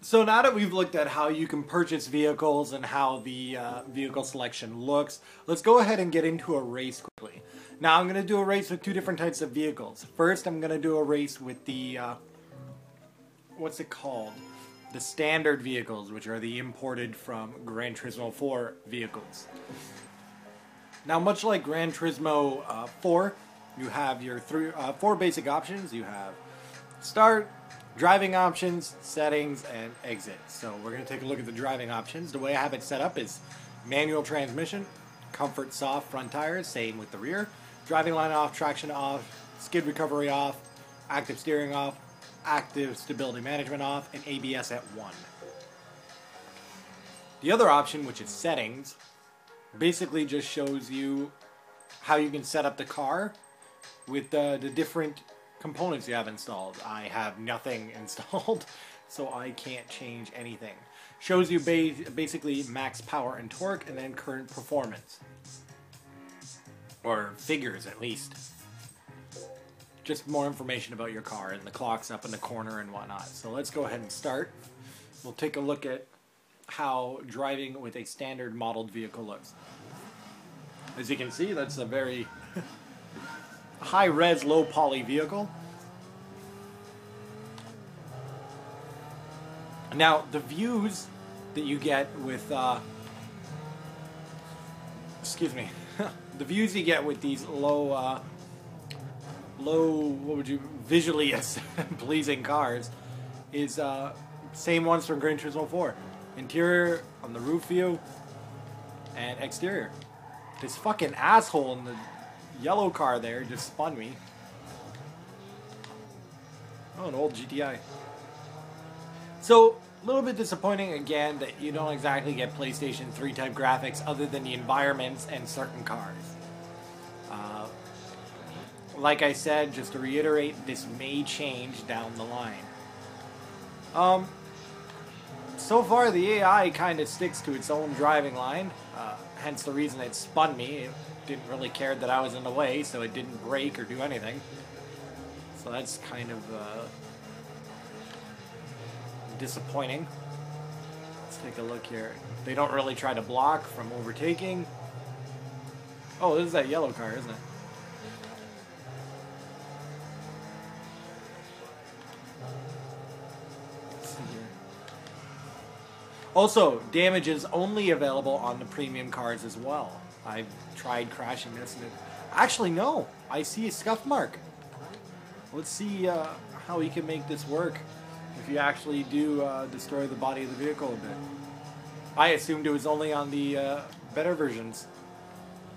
So now that we've looked at how you can purchase vehicles and how the vehicle selection looks, let's go ahead and get into a race quickly. Now I'm going to do a race with two different types of vehicles. First, I'm going to do a race with the, what's it called? The standard vehicles, which are the imported from Gran Turismo 4 vehicles. Now, much like Gran Turismo 4, you have your four basic options. You have start, driving options, settings, and exit. So we're going to take a look at the driving options. The way I have it set up is manual transmission, comfort soft front tires, same with the rear, driving line off, traction off, skid recovery off, active steering off, active stability management off, and ABS at 1. The other option, which is settings, basically just shows you how you can set up the car with the different components you have installed. I have nothing installed, so I can't change anything. Shows you basically max power and torque, and then current performance. Or figures, at least. Just more information about your car, and the clock's up in the corner and whatnot. So let's go ahead and start. We'll take a look at how driving with a standard modeled vehicle looks. As you can see, that's a very high-res, low-poly vehicle. Now, the views that you get with, excuse me, the views you get with these low, visually pleasing cars is same ones from Gran Turismo 4. Interior on the roof view and exterior. This fucking asshole in the yellow car there just spun me. Oh, an old GTI. So, a little bit disappointing again that you don't exactly get PlayStation 3 type graphics other than the environments and certain cars. Like I said, just to reiterate, this may change down the line. So far the AI kind of sticks to its own driving line, hence the reason it spun me. It didn't really care that I was in the way, so it didn't brake or do anything. So that's kind of disappointing. Let's take a look here. They don't really try to block from overtaking. Oh, this is that yellow car, isn't it? Let's see here. Also, damage is only available on the premium cars as well. I've tried crashing this and actually no, I see a scuff mark. Let's see how we can make this work if you actually do destroy the body of the vehicle a bit. I assumed it was only on the better versions.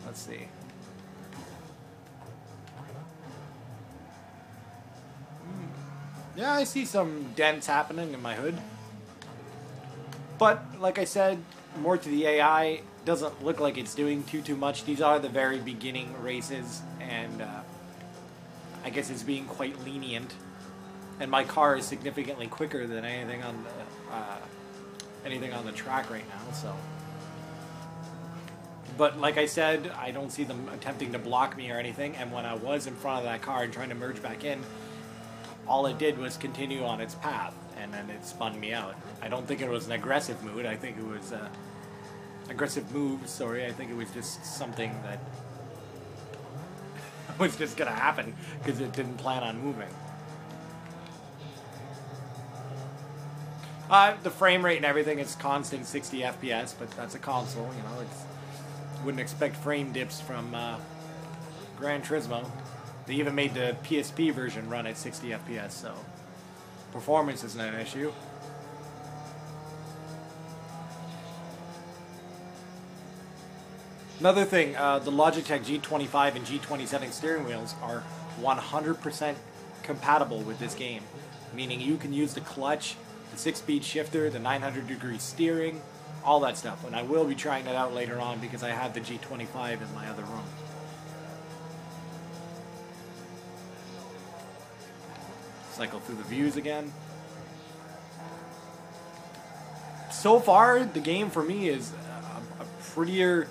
Let's see. Yeah, I see some dents happening in my hood. But, like I said, more to the AI, doesn't look like it's doing too much. These are the very beginning races, and I guess it's being quite lenient. And my car is significantly quicker than anything on the track right now, so. But like I said, I don't see them attempting to block me or anything, and when I was in front of that car and trying to merge back in, all it did was continue on its path, and then it spun me out. I don't think it was an aggressive move. I think it was aggressive move. Sorry, I think it was just something that was just gonna happen because it didn't plan on moving. The frame rate and everything is constant 60 FPS, but that's a console. You know, wouldn't expect frame dips from Gran Turismo. They even made the PSP version run at 60 FPS, so performance isn't an issue. Another thing, the Logitech G25 and G27 steering wheels are 100% compatible with this game, meaning you can use the clutch, the 6-speed shifter, the 900-degree steering, all that stuff. And I will be trying that out later on because I have the G25 in my other room. Cycle through the views again. So far, the game for me is a prettier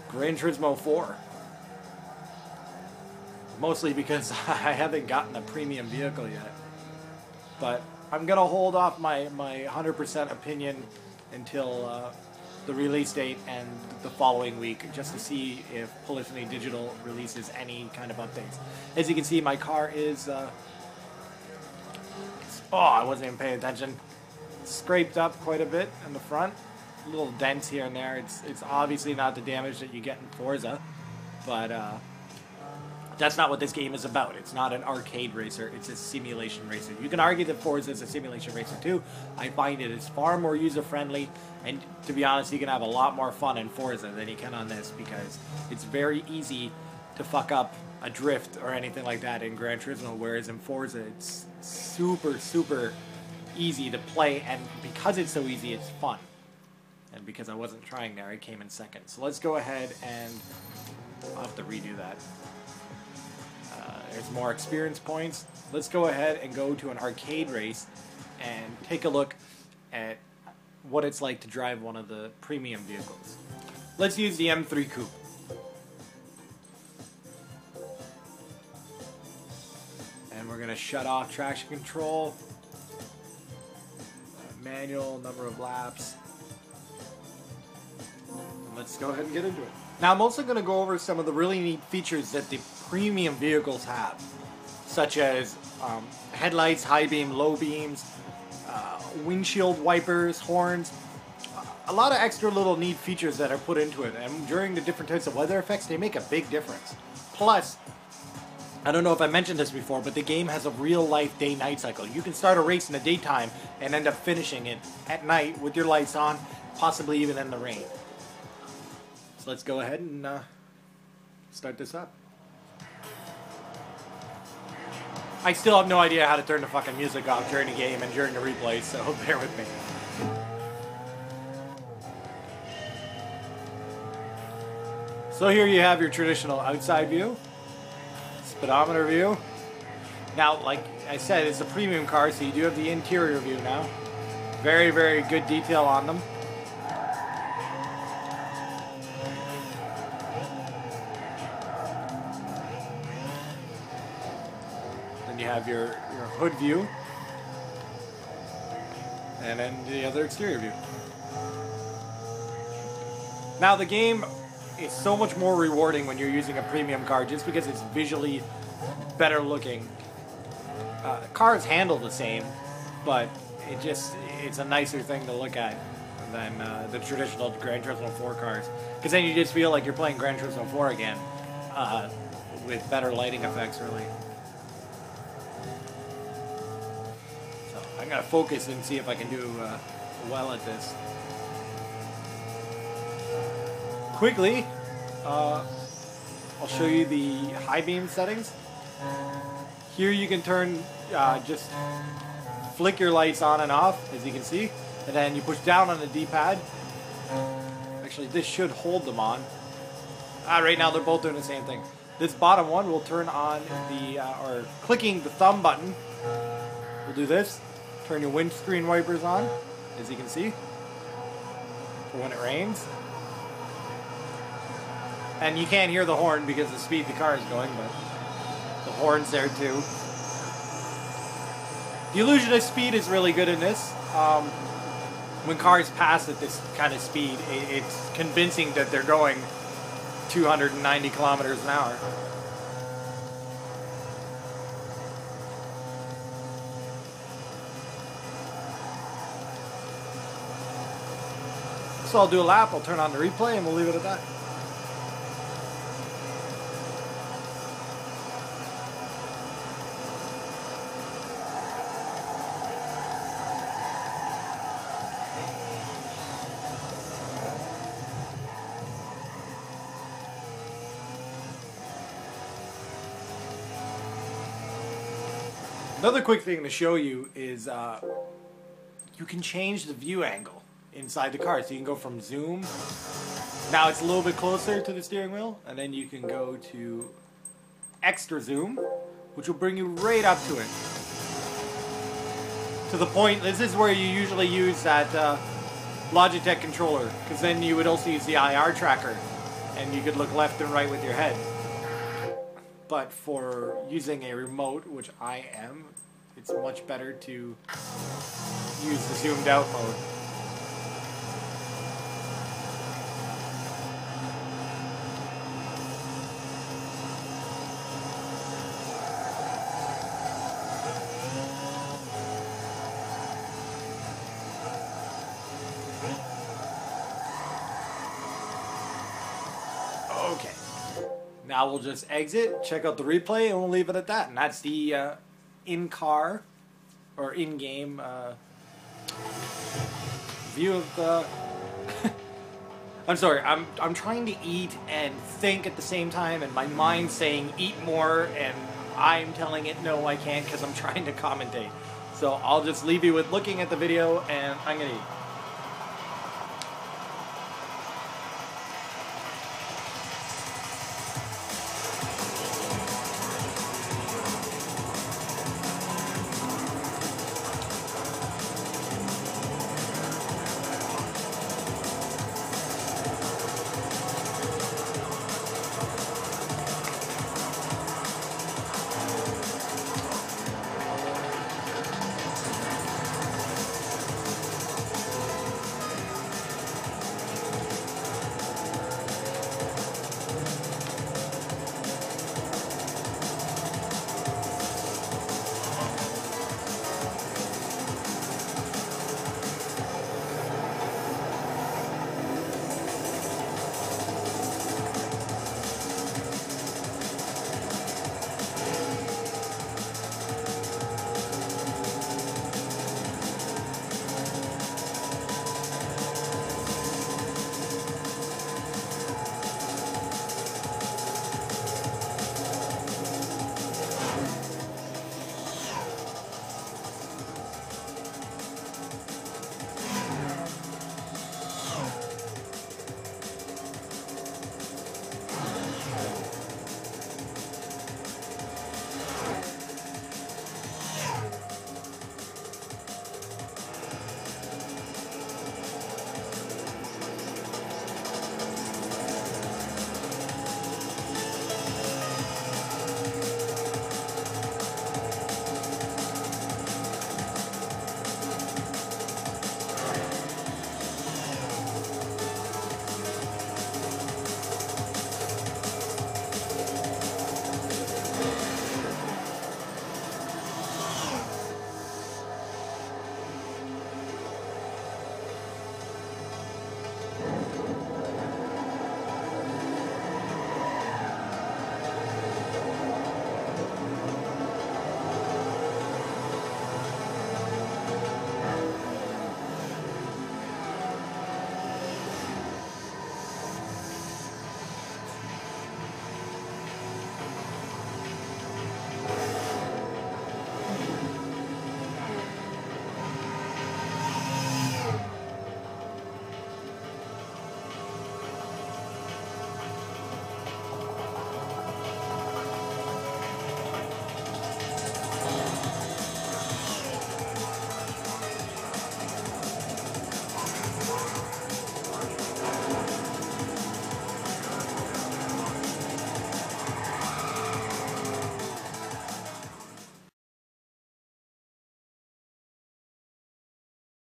Gran Turismo 4. Mostly because I haven't gotten a premium vehicle yet. But I'm gonna hold off my 100% opinion until the release date and the following week, just to see if Polyphony Digital releases any kind of updates. As you can see, my car is oh, I wasn't even paying attention. Scraped up quite a bit in the front, little dents here and there. It's obviously not the damage that you get in Forza, but that's not what this game is about. It's not an arcade racer, it's a simulation racer. You can argue that Forza is a simulation racer too. I find it is far more user-friendly, and to be honest, you can have a lot more fun in Forza than you can on this, because it's very easy to fuck up a drift or anything like that in Gran Turismo, whereas in Forza it's super, super easy to play, and because it's so easy, it's fun. And because I wasn't trying there, I came in second. So let's go ahead and I'll have to redo that. There's more experience points. Let's go ahead and go to an arcade race and take a look at what it's like to drive one of the premium vehicles. Let's use the M3 Coupe. And we're going to shut off traction control, manual, number of laps. And let's go ahead and get into it. Now I'm also going to go over some of the really neat features that the premium vehicles have, such as headlights, high beam, low beams, windshield wipers, horns, a lot of extra little neat features that are put into it, and during the different types of weather effects they make a big difference. Plus, I don't know if I mentioned this before, but the game has a real life day-night cycle. You can start a race in the daytime and end up finishing it at night with your lights on, possibly even in the rain. So let's go ahead and start this up. I still have no idea how to turn the fucking music off during the game and during the replay, so bear with me. So here you have your traditional outside view, speedometer view. Now, like I said, it's a premium car, so you do have the interior view now. Very, very good detail on them. You have your hood view, and then the other exterior view. Now the game is so much more rewarding when you're using a premium car, just because it's visually better looking. Cars handle the same, but it's a nicer thing to look at than the traditional Gran Turismo 4 cars, because then you just feel like you're playing Gran Turismo 4 again, with better lighting effects, really. I'm going to focus and see if I can do well at this. Quickly, I'll show you the high beam settings. Here you can turn, just flick your lights on and off, as you can see, and then you push down on the D-pad. Actually, this should hold them on. Right now they're both doing the same thing. This bottom one will turn on the, or clicking the thumb button, we'll do this. Turn your windscreen wipers on, as you can see, for when it rains. And you can't hear the horn because of the speed the car is going, but the horn's there too. The illusion of speed is really good in this. When cars pass at this kind of speed, it's convincing that they're going 290 kilometers an hour. So I'll do a lap, I'll turn on the replay, and we'll leave it at that. Another quick thing to show you is you can change the view angle inside the car. So you can go from zoom. Now it's a little bit closer to the steering wheel, and then you can go to extra zoom, which will bring you right up to it. To the point, this is where you usually use that Logitech controller, because then you would also use the IR tracker, and you could look left and right with your head. But for using a remote, which I am it's much better to use the zoomed out mode. Okay. Now we'll just exit, check out the replay, and we'll leave it at that. And that's the in-car or in-game view of the... I'm sorry, I'm trying to eat and think at the same time, and my mind's saying eat more, and I'm telling it no, I can't, because I'm trying to commentate. So I'll just leave you with looking at the video, and I'm going to eat.